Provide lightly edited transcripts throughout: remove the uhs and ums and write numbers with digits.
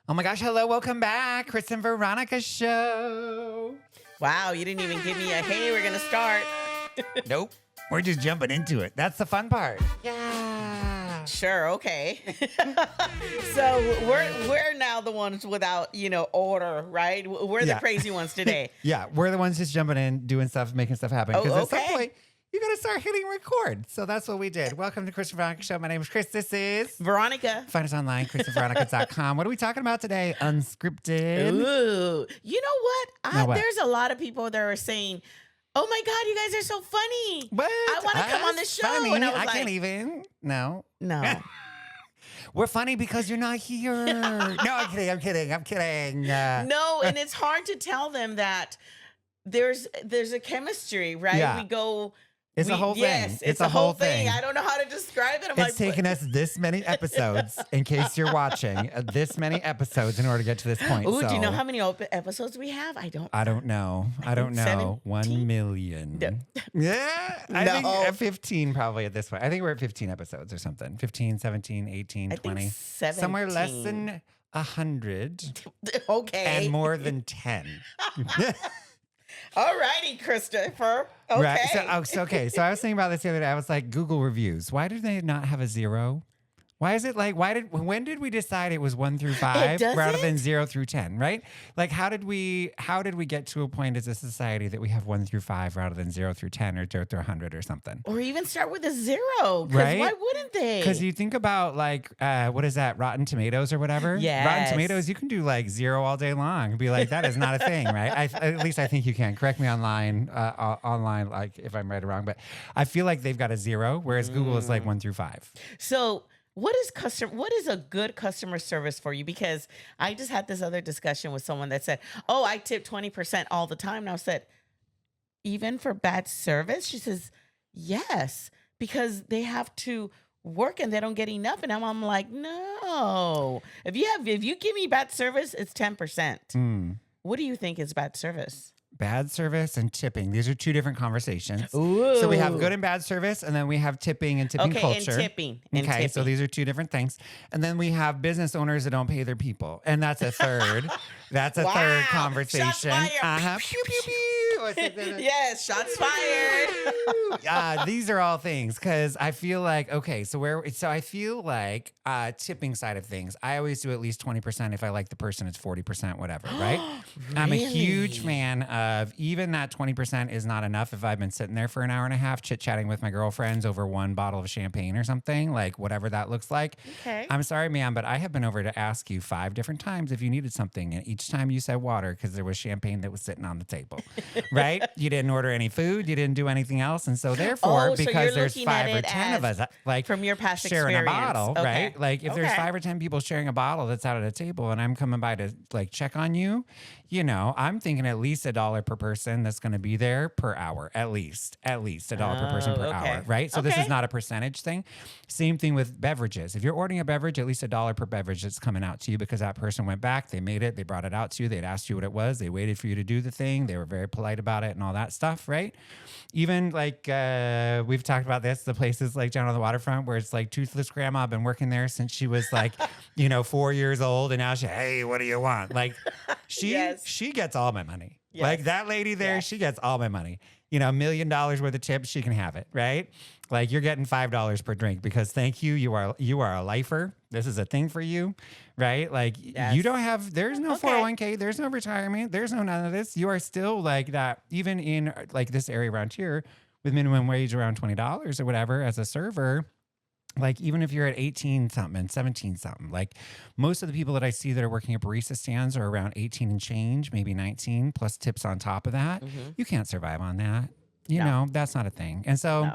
Oh my gosh, hello, welcome back. Chris and Veronica show. Wow, you didn't even give me a hey, we're gonna start. Nope. We're just jumping into it. That's the fun part. Yeah. Sure, okay. So we're now the ones without, order, right? We're the crazy ones today. Yeah, we're the ones just jumping in, doing stuff, making stuff happen. Because at some okay. point, you got to start hitting record. So that's what we did. Welcome to Chris and Veronica show. My name is Chris. This is Veronica. Find us online, chrisandveronica.com. What are we talking about today? Unscripted. Ooh, you know what? Now what? There's a lot of people that are saying, "Oh my God, you guys are so funny. What? I want to come on the show." Funny. And I was I like, can't even. No. No. We're funny because you're not here. No, I'm kidding. No, and it's hard to tell them that there's a chemistry, right? Yeah. We go. It's a whole thing. Yes, it's a whole thing. I don't know how to describe it. It's taken us this many episodes, in case you're watching, this many episodes in order to get to this point. Ooh, so, do you know how many episodes we have? I don't know. 1 million. Yeah. I think at 15 probably at this point. I think we're at 15 episodes or something. 15, 17, 18, I 20. think 17. Somewhere less than 100. Okay. And more than 10. All righty, Christopher. Okay. Right. So I was thinking about this the other day. I was like, Google reviews. Why do they not have a 0? Why is it like, when did we decide it was 1 through 5 rather than 0 through 10, right? Like, how did we get to a point as a society that we have 1 through 5 rather than 0 through 10 or 0 through 100 or something? Or even start with a 0. Right? Why wouldn't they? Because you think about like, what is that? Rotten Tomatoes or whatever? Yes. Rotten Tomatoes, you can do like 0 all day long and be like, that is not a thing, right? At least I think you can. Correct me online, like if I'm right or wrong, but I feel like they've got a 0, whereas Google is like 1 through 5. So what is a good customer service for you? Because I just had this other discussion with someone that said, "Oh, I tip 20% all the time." And I said, "Even for bad service?" She says, "Yes, because they have to work and they don't get enough." And I'm like, "No. If you give me bad service, it's 10%. What do you think is bad service?" Bad service and tipping. These are two different conversations. Ooh. So we have good and bad service, and then we have tipping and tipping culture. And tipping. So these are two different things. And then we have business owners that don't pay their people. And that's a third. That's a third conversation. Shots fired. Pew, pew, pew. Yes, shots fired. These are all things because I feel like, so I feel like tipping side of things, I always do at least 20%. If I like the person, it's 40%, whatever, right? Really? I'm a huge fan of even that 20% is not enough if I've been sitting there for an hour and a half chit-chatting with my girlfriends over one bottle of champagne or something, like whatever that looks like. Okay. I'm sorry, ma'am, but I have been over to ask you 5 different times if you needed something, and each time you said water because there was champagne that was sitting on the table. Right? You didn't order any food. You didn't do anything else. And so therefore, because there's 5 or 10 of us, like from your past sharing experience. a bottle, Okay. right? Like if there's 5 or 10 people sharing a bottle that's out at a table and I'm coming by to like check on you, I'm thinking at least $1 per person that's going to be there per hour, at least $1 per person per hour, right? So this is not a percentage thing. Same thing with beverages. If you're ordering a beverage, at least $1 per beverage that's coming out to you because that person went back, they made it, they brought it out to you, they'd asked you what it was, they waited for you to do the thing, they were very polite about it and all that stuff, right? Even like we've talked about this, the places like down on the waterfront where it's like toothless grandma been working there since she was like, 4 years old, and now hey, what do you want? Like she gets all my money. Yes. Like that lady there, she gets all my money. $1 million worth of tips, she can have it, right? Like you're getting $5 per drink because thank you. You are a lifer. This is a thing for you, right? Like you don't have, there's no 401k, there's no retirement, there's no none of this. You are still like that, even in like this area around here with minimum wage around $20 or whatever as a server. Like even if you're at 18 something and 17 something, like most of the people that I see that are working at barista stands are around 18 and change, maybe 19 plus tips on top of that. You can't survive on that. That's not a thing. And so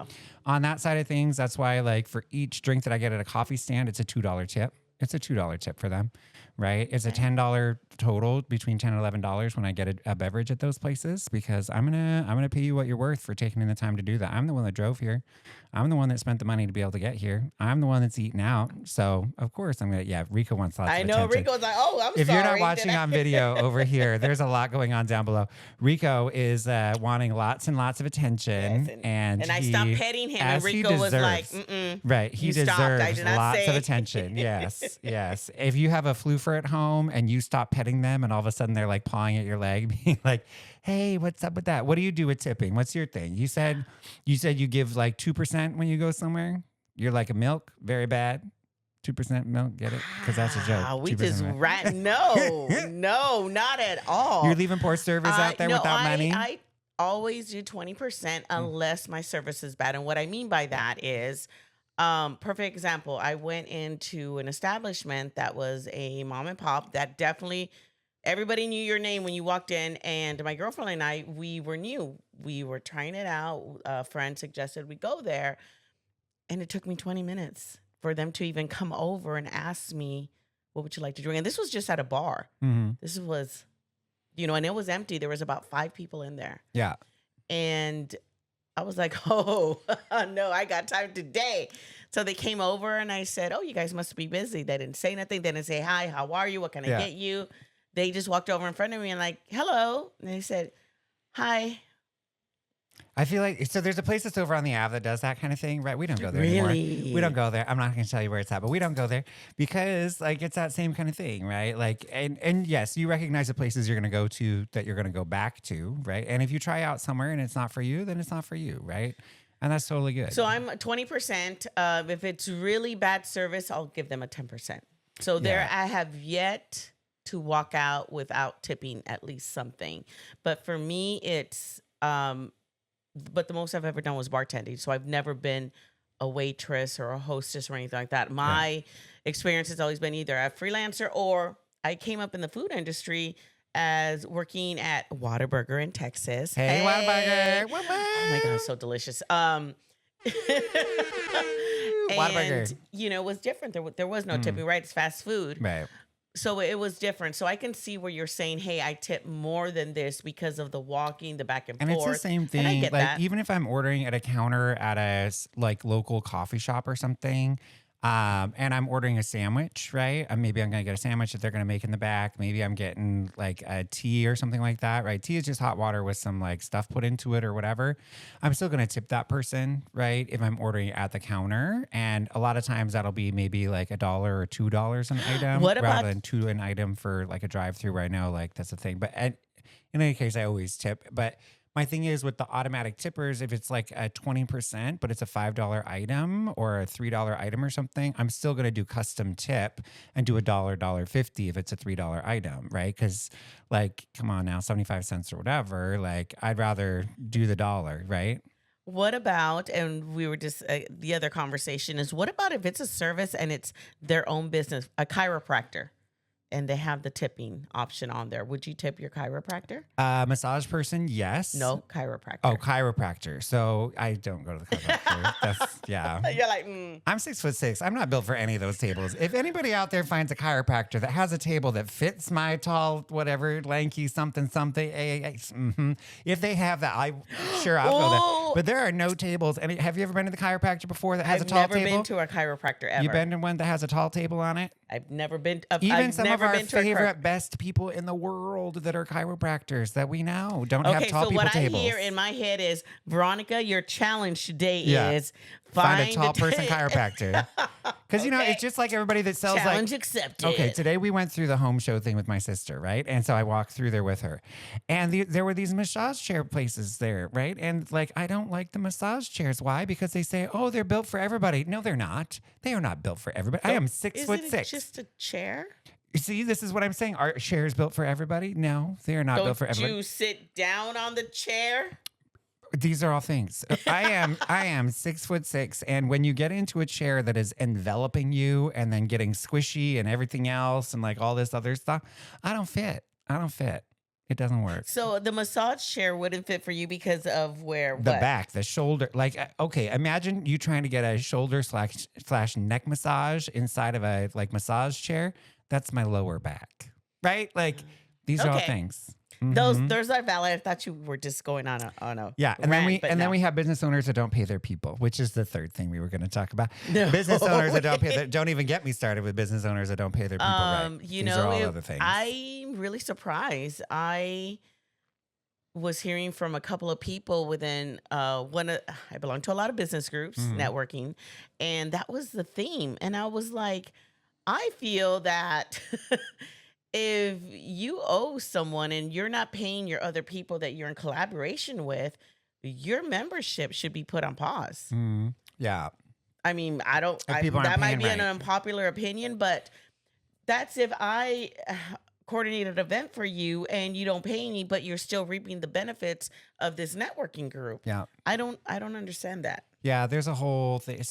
on that side of things, that's why like for each drink that I get at a coffee stand, it's a $2 tip. It's a $2 tip for them, right? It's a $10 total between $10 and $11 when I get a beverage at those places because I'm gonna pay you what you're worth for taking the time to do that. I'm the one that drove here. I'm the one that spent the money to be able to get here. I'm the one that's eating out. So of course I'm gonna, Rico wants lots of attention. I know Rico's like, oh, I'm sorry. If you're not watching on video over here, there's a lot going on down below. Rico is wanting lots and lots of attention. Yes, and I stopped petting him and Rico was like, right. He deserves lots of attention. Yes. Yes, yes. If you have a floofer at home and you stop petting them and all of a sudden they're like pawing at your leg, being like, hey, what's up with that? What do you do with tipping? What's your thing? You give like 2% when you go somewhere. You're like a milk, very bad. 2% milk, get it? Because that's a joke. We 2% just milk. no, not at all. You're leaving poor service out there no, without money? I always do 20% unless my service is bad. And what I mean by that is, perfect example. I went into an establishment that was a mom and pop that definitely everybody knew your name when you walked in. And my girlfriend and I, we were new. We were trying it out. A friend suggested we go there. And it took me 20 minutes for them to even come over and ask me, what would you like to drink? And this was just at a bar. Mm-hmm. This was, and it was empty. There was about 5 people in there. Yeah. And I was like, oh, no, I got time today. So they came over and I said, oh, you guys must be busy. They didn't say nothing. They didn't say, hi, how are you? What can I get you? They just walked over in front of me and like, hello. And they said, hi. I feel like, so there's a place that's over on the Ave that does that kind of thing, right? We don't go there Really? anymore. We don't go there. I'm not going to tell you where it's at, but we don't go there because like it's that same kind of thing, right? Like, and yes, you recognize the places you're going to go to that you're going to go back to, right? And if you try out somewhere and it's not for you, then it's not for you, right? And that's totally good. So I'm 20%. If it's really bad service, I'll give them a 10%. So there, I have yet to walk out without tipping at least something. But for me, it's, but the most I've ever done was bartending. So I've never been a waitress or a hostess or anything like that. My experience has always been either a freelancer or I came up in the food industry as working at Whataburger in Texas. Hey, Whataburger. Oh my God, so delicious. Whataburger. And, it was different. There was no tipping, right? It's fast food. Right. So it was different. So I can see where you're saying, hey, I tip more than this because of the walking, the back and forth. And it's the same thing. And I get like that. even if I'm ordering at a counter at a like local coffee shop or something, and I'm ordering a sandwich, right? Maybe I'm going to get a sandwich that they're going to make in the back. Maybe I'm getting like a tea or something like that, right? Tea is just hot water with some like stuff put into it or whatever. I'm still going to tip that person, right? If I'm ordering at the counter. And a lot of times that'll be maybe like $1 or $2 an item rather than $2 an item for like a drive-through right now. Like that's the thing. But in any case, I always tip. But my thing is with the automatic tippers, if it's like a 20%, but it's a $5 item or a $3 item or something, I'm still going to do custom tip and do $1.50 if it's a $3 item, right? Because like, come on now, 75 cents or whatever, like I'd rather do the dollar, right? What about, and we were just, the other conversation is, what about if it's a service and it's their own business, a chiropractor? And they have the tipping option on there. Would you tip your chiropractor? Massage person, yes. No, chiropractor. Oh, chiropractor. So I don't go to the chiropractor. That's, You're like, I'm 6'6". I'm not built for any of those tables. If anybody out there finds a chiropractor that has a table that fits my tall, whatever, lanky, something, if they have that, I'll go there. But there are no tables. Have you ever been to the chiropractor before that has a tall table? I've never been to a chiropractor ever. You've been to one that has a tall table on it? I've never been. Even some of our favorite, best people in the world that are chiropractors that we know don't have tall people tables. Okay, so what I hear in my head is, Veronica, your challenge today is find a tall person chiropractor. Because, it's just like everybody that sells challenge accepted. Okay, today we went through the home show thing with my sister, right? And so I walked through there with her. And there were these massage chair places there, right? And like, I don't like the massage chairs. Why? Because they say, oh, they're built for everybody. No, they're not. They are not built for everybody. I am 6'6". Isn't it just a chair? See, this is what I'm saying. Are chairs built for everybody? No, they are not built for everybody. Don't you sit down on the chair? These are all things. I am 6'6", and when you get into a chair that is enveloping you and then getting squishy and everything else and like all this other stuff, I don't fit. It doesn't work. So the massage chair wouldn't fit for you because of where? The back, the shoulder. Like, okay, imagine you trying to get a shoulder slash neck massage inside of a like massage chair. That's my lower back, right? Like, these are all things. Mm-hmm. Those are valid. I thought you were just going on a and rant, then we have business owners that don't pay their people, which is the third thing we were going to talk about. No. Business owners that don't pay don't even get me started with business owners that don't pay their people right. These are all other things. I'm really surprised. I was hearing from a couple of people within I belong to a lot of business groups, networking, and that was the theme. And I was like, I feel that if you owe someone and you're not paying your other people that you're in collaboration with, your membership should be put on pause. Yeah. I mean, I don't, If people aren't that might paying be an right. unpopular opinion, but that's if I coordinate an event for you and you don't pay me, but you're still reaping the benefits of this networking group. Yeah. I don't understand that. Yeah. There's a whole thing.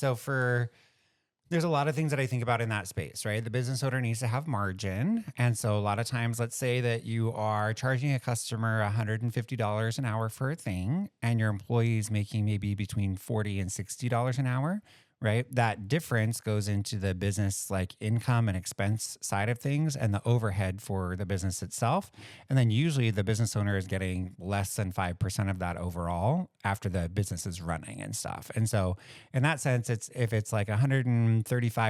There's a lot of things that I think about in that space, right? The business owner needs to have margin. And so a lot of times, let's say that you are charging a customer $150 an hour for a thing and your employee is making maybe between $40 and $60 an hour, right? That difference goes into the business like income and expense side of things and the overhead for the business itself. And then usually the business owner is getting less than 5% of that overall after the business is running and stuff. And so in that sense, if it's like $135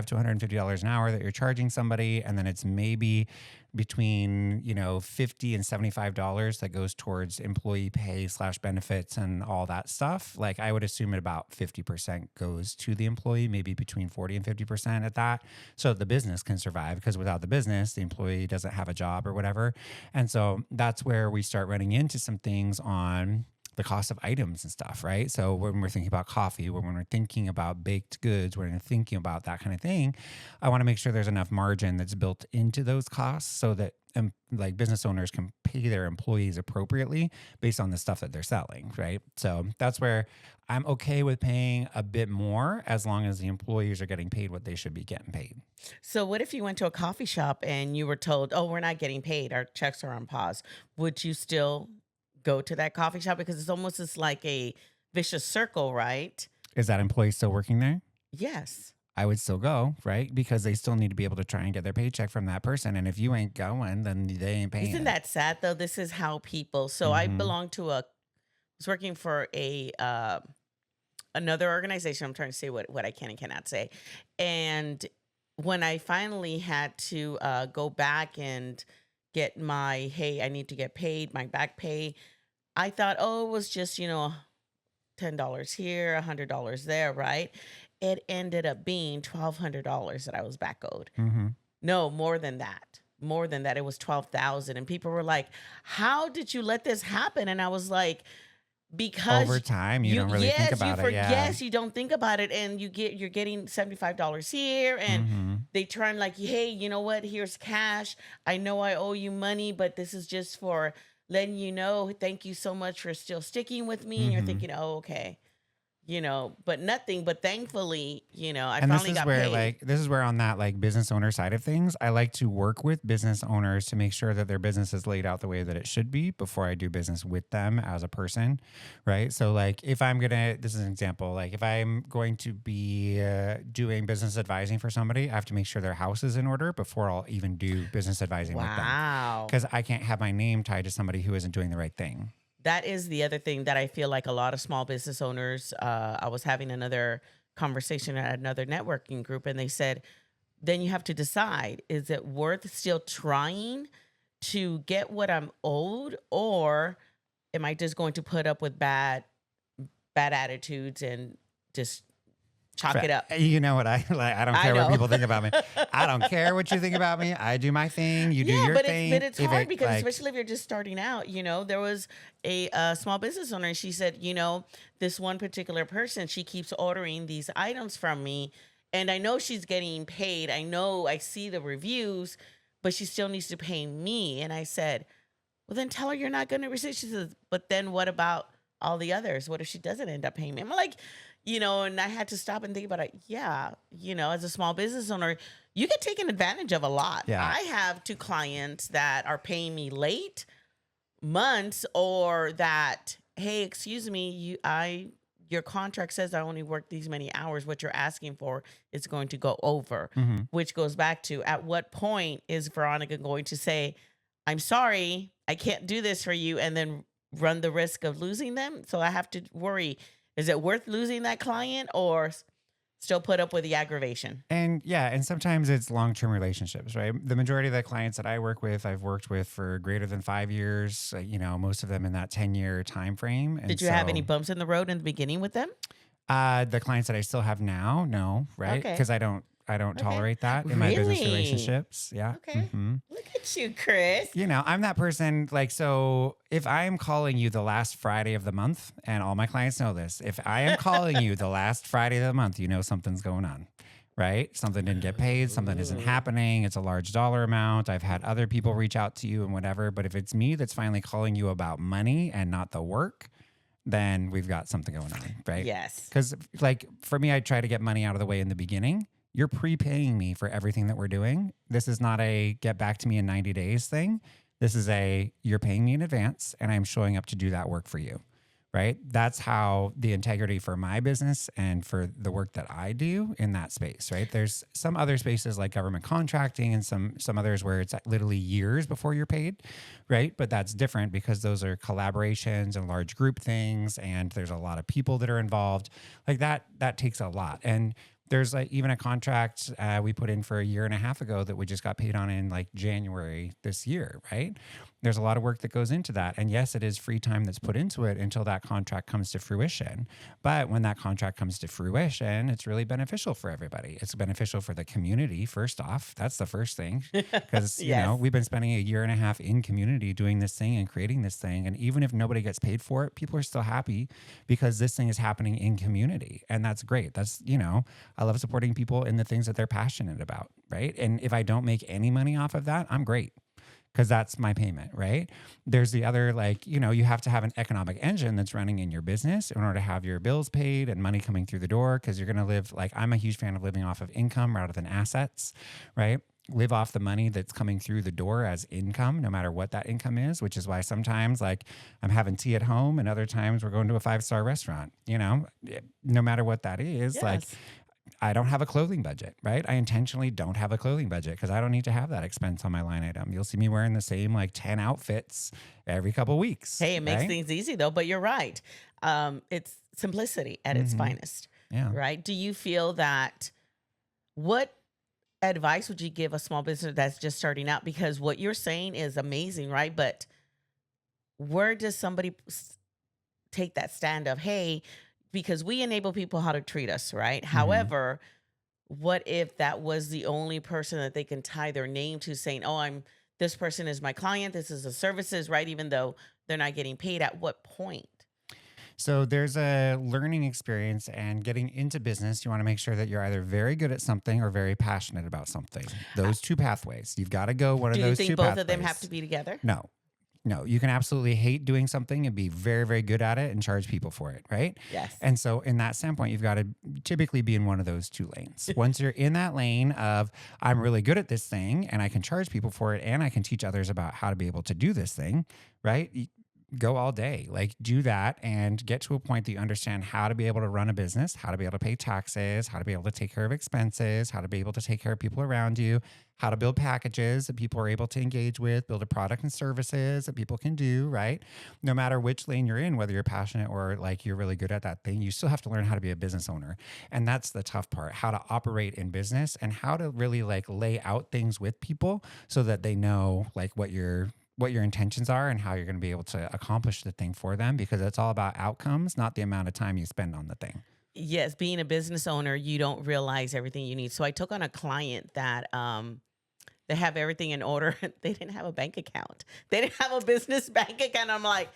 to $150 an hour that you're charging somebody, and then it's maybe between, $50 and $75 that goes towards employee pay / benefits and all that stuff. Like I would assume about 50% goes to the employee, maybe between 40 and 50% at that. So the business can survive, because without the business, the employee doesn't have a job or whatever. And so that's where we start running into some things on the cost of items and stuff, right? So when we're thinking about coffee, when we're thinking about baked goods, when we're thinking about that kind of thing, I want to make sure there's enough margin that's built into those costs so that like business owners can pay their employees appropriately based on the stuff that they're selling, right? So that's where I'm okay with paying a bit more as long as the employees are getting paid what they should be getting paid. So what if you went to a coffee shop and you were told, "Oh, we're not getting paid. Our checks are on pause." Would you still go to that coffee shop? Because it's almost just like a vicious circle, right? Is that employee still working there? Yes. I would still go, right? Because they still need to be able to try and get their paycheck from that person. And if you ain't going, then they ain't paying. Isn't that sad though? This is how people. So I belong to was working for a another organization. I'm trying to say what I can and cannot say. And when I finally had to go back and get my, hey, I need to get paid, my back pay, I thought, oh, it was just, $10 here, $100 there, right? It ended up being $1,200 that I was back owed. No, more than that. More than that. It was $12,000. And people were like, how did you let this happen? And I was like, because over time, you don't really think about it. Yeah. Yes, you don't think about it. And you're getting $75 here. And they turn like, hey, you know what? Here's cash. I know I owe you money, but this is just for letting you know, thank you so much for still sticking with me. And you're thinking, oh, okay. But nothing, but thankfully, I finally got paid. This is where on that like business owner side of things, I like to work with business owners to make sure that their business is laid out the way that it should be before I do business with them as a person, right? So like if this is an example, like if I'm going to be doing business advising for somebody, I have to make sure their house is in order before I'll even do business advising with them. Wow. Because I can't have my name tied to somebody who isn't doing the right thing. That is the other thing that I feel like a lot of small business owners, I was having another conversation at another networking group, and they said, then you have to decide, is it worth still trying to get what I'm owed, or am I just going to put up with bad attitudes and just chalk it up? You know what I like? I don't care what people think about me. I don't care what you think about me. I do my thing. You do your thing. But it's hard because especially if you're just starting out, there was a small business owner and she said, this one particular person, she keeps ordering these items from me and I know she's getting paid. I know I see the reviews, but she still needs to pay me. And I said, well, then tell her you're not going to receive. She says, but then what about all the others? What if she doesn't end up paying me? I'm like, and I had to stop and think about it. Yeah, as a small business owner, you get taken advantage of a lot. Yeah. I have 2 clients that are paying me late months, or that, hey, excuse me, your contract says I only work these many hours. What you're asking for is going to go over, which goes back to, at what point is Veronica going to say, I'm sorry, I can't do this for you, and then run the risk of losing them? So I have to worry. Is it worth losing that client or still put up with the aggravation? And sometimes it's long-term relationships, right? The majority of the clients that I work with, I've worked with for greater than 5 years, most of them in that 10-year time frame. And did you have any bumps in the road in the beginning with them? The clients that I still have now, no, right? Okay. Because I I don't Okay. tolerate that in my business Really? relationships. Yeah. Okay. Look at you, Chris. You know, I'm that person, like, so if I am calling you the last Friday of the month, and all my clients know this, if I am calling you the last Friday of the month, you know something's going on, right? Something didn't get paid, something isn't Ooh. happening, it's a large dollar amount. I've had other people reach out to you and whatever, but if it's me that's finally calling you about money and not the work, then we've got something going on, right? Yes. Because, like, for me, I try to get money out of the way in the beginning. You're prepaying me for everything that we're doing. This is not a get back to me in 90 days thing. This is a you're paying me in advance and I'm showing up to do that work for you, right? That's how the integrity for my business and for the work that I do in that space, right? There's some other spaces like government contracting and some others where it's literally years before you're paid, right? But that's different because those are collaborations and large group things and there's a lot of people that are involved. Like that takes a lot. And there's like even a contract we put in for a year and a half ago that we just got paid on in like January this year, right? There's a lot of work that goes into that. And yes, it is free time that's put into it until that contract comes to fruition. But when that contract comes to fruition, it's really beneficial for everybody. It's beneficial for the community, first off. That's the first thing. Because, you know, we've been spending a year and a half in community doing this thing and creating this thing. And even if nobody gets paid for it, people are still happy because this thing is happening in community. And that's great. That's, you know, I love supporting people in the things that they're passionate about, right? And if I don't make any money off of that, I'm great. Because that's my payment, right? There's the other, like, you know, you have to have an economic engine that's running in your business in order to have your bills paid and money coming through the door. Because you're going to live, like, I'm a huge fan of living off of income rather than assets, right? Live off the money that's coming through the door as income, no matter what that income is, which is why sometimes, like, I'm having tea at home and other times we're going to a 5-star restaurant, you know, no matter what that is. Like, I don't have a clothing budget, right? I intentionally don't have a clothing budget because I don't need to have that expense on my line item. You'll see me wearing the same like 10 outfits every couple of weeks. Hey, it makes things easy though, but you're right. It's simplicity at its finest, right? Do you feel that, what advice would you give a small business that's just starting out? Because what you're saying is amazing, right? But where does somebody take that stand of, hey, because we enable people how to treat us, right? However, what if that was the only person that they can tie their name to, saying, oh, this person is my client, this is the services, right? Even though they're not getting paid. At what point? So there's a learning experience, and getting into business, you want to make sure that you're either very good at something or very passionate about something. Those two pathways. You've got to go one of those two pathways. Do you think both of them have to be together? No, you can absolutely hate doing something and be very, very good at it and charge people for it, right? Yes. And so in that standpoint, you've got to typically be in one of those two lanes. Once you're in that lane of, I'm really good at this thing and I can charge people for it and I can teach others about how to be able to do this thing, right? Go all day, like do that and get to a point that you understand how to be able to run a business, how to be able to pay taxes, how to be able to take care of expenses, how to be able to take care of people around you, how to build packages that people are able to engage with, build a product and services that people can do, right? No matter which lane you're in, whether you're passionate or like you're really good at that thing, you still have to learn how to be a business owner. And that's the tough part, how to operate in business and how to really like lay out things with people so that they know like what your intentions are and how you're going to be able to accomplish the thing for them, because it's all about outcomes, not the amount of time you spend on the thing. Yes, being a business owner, you don't realize everything you need. So I took on a client that they have everything in order. They didn't have a bank account. They didn't have a business bank account. I'm like,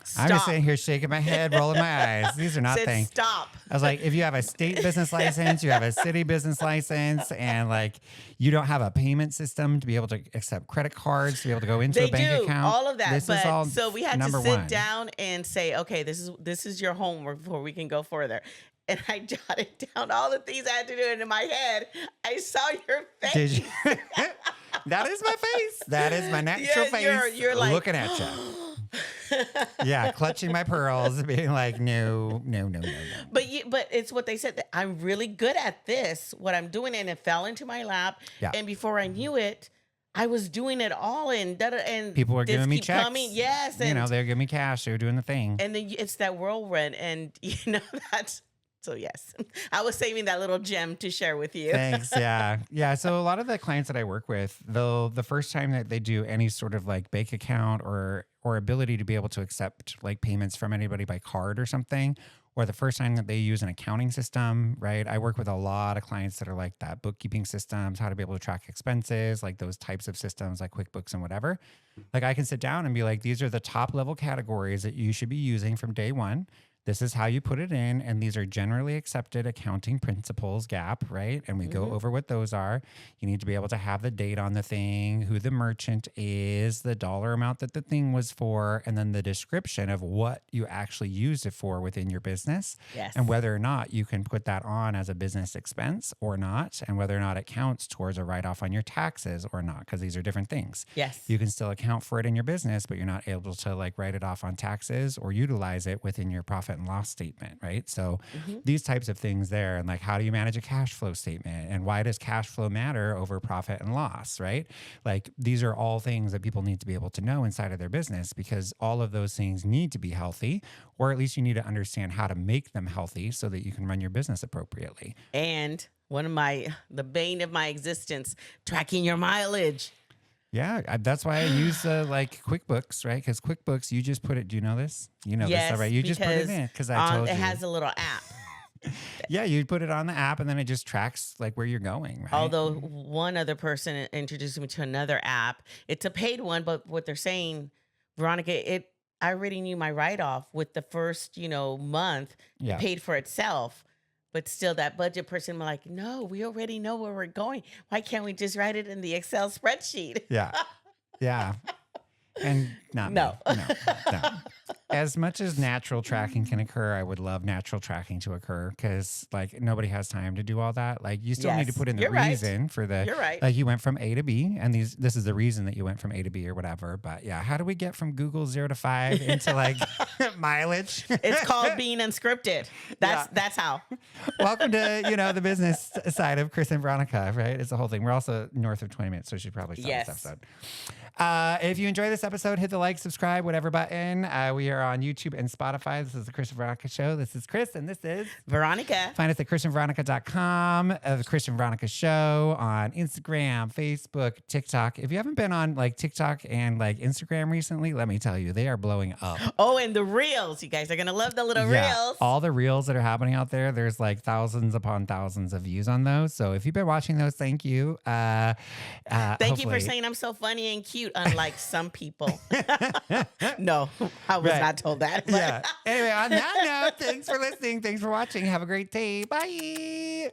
stop. I'm just sitting here shaking my head, rolling my eyes. These are not things. Stop. I was like, if you have a state business license, you have a city business license, and like you don't have a payment system to be able to accept credit cards, to be able to go into a bank account. All of that. This is all so we had to number sit one. down and say, okay, this is your homework before we can go further. And I jotted down all the things I had to do. And in my head, I saw your face. Did you? That is my face. That is my natural face. You're like, looking at you. Yeah, clutching my pearls, being like, no. But it's what they said, that I'm really good at this, what I'm doing, and it fell into my lap. Yeah. And before I knew it, I was doing it all, and people were giving me checks. Yes, and they're giving me cash. They're doing the thing. And then it's that whirlwind, and that's. So yes, I was saving that little gem to share with you. Thanks. Yeah. So a lot of the clients that I work with, the first time that they do any sort of like bank account or ability to be able to accept like payments from anybody by card or something, or the first time that they use an accounting system, right? I work with a lot of clients that are like that, bookkeeping systems, how to be able to track expenses, like those types of systems like QuickBooks and whatever. Like I can sit down and be like, these are the top level categories that you should be using from day one. This is how you put it in. And these are generally accepted accounting principles, GAAP, right? And we go over what those are. You need to be able to have the date on the thing, who the merchant is, the dollar amount that the thing was for, and then the description of what you actually used it for within your business. Yes. And whether or not you can put that on as a business expense or not, and whether or not it counts towards a write-off on your taxes or not, because these are different things. Yes. You can still account for it in your business, but you're not able to like write it off on taxes or utilize it within your profit and loss statement, right? So these types of things there, and like how do you manage a cash flow statement, and why does cash flow matter over profit and loss, right? Like these are all things that people need to be able to know inside of their business, because all of those things need to be healthy, or at least you need to understand how to make them healthy so that you can run your business appropriately. And one of the bane of my existence, tracking your mileage. Yeah, that's why I use like QuickBooks, right? Because QuickBooks, you just put it. Do you know this? You know this, right? You just put it in because I told you. It has a little app. Yeah, you put it on the app, and then it just tracks like where you're going, right? Although one other person introduced me to another app. It's a paid one, but what they're saying, Veronica, I already knew my write-off with the first, month paid for itself. But still, that budget person, I'm like, no, we already know where we're going. Why can't we just write it in the Excel spreadsheet? Yeah. Yeah. And not No. me. No. As much as natural tracking can occur, I would love natural tracking to occur, because like nobody has time to do all that. Like you still need to put in the reason for the, You're right. Like you went from A to B, and this is the reason that you went from A to B or whatever. But yeah, how do we get from Google 0 to 5 into like mileage? It's called being unscripted. That's how. Welcome to, the business side of Chris and Veronica, right? It's the whole thing. We're also north of 20 minutes, so you should probably stop this episode. If you enjoy this episode, hit the like, subscribe, whatever button. We are on YouTube and Spotify. This is the Chris and Veronica Show. This is Chris, and this is Veronica. Find us at chrisandveronica.com, the Chris and Veronica Show on Instagram, Facebook, TikTok. If you haven't been on like TikTok and like Instagram recently, let me tell you, they are blowing up. Oh, and the reels. You guys are going to love the little reels. All the reels that are happening out there, there's like thousands upon thousands of views on those. So if you've been watching those, thank you. Thank you for saying I'm so funny and cute, unlike some people. No, I was not told that. But. Yeah. Anyway, on that note, thanks for listening. Thanks for watching. Have a great day. Bye.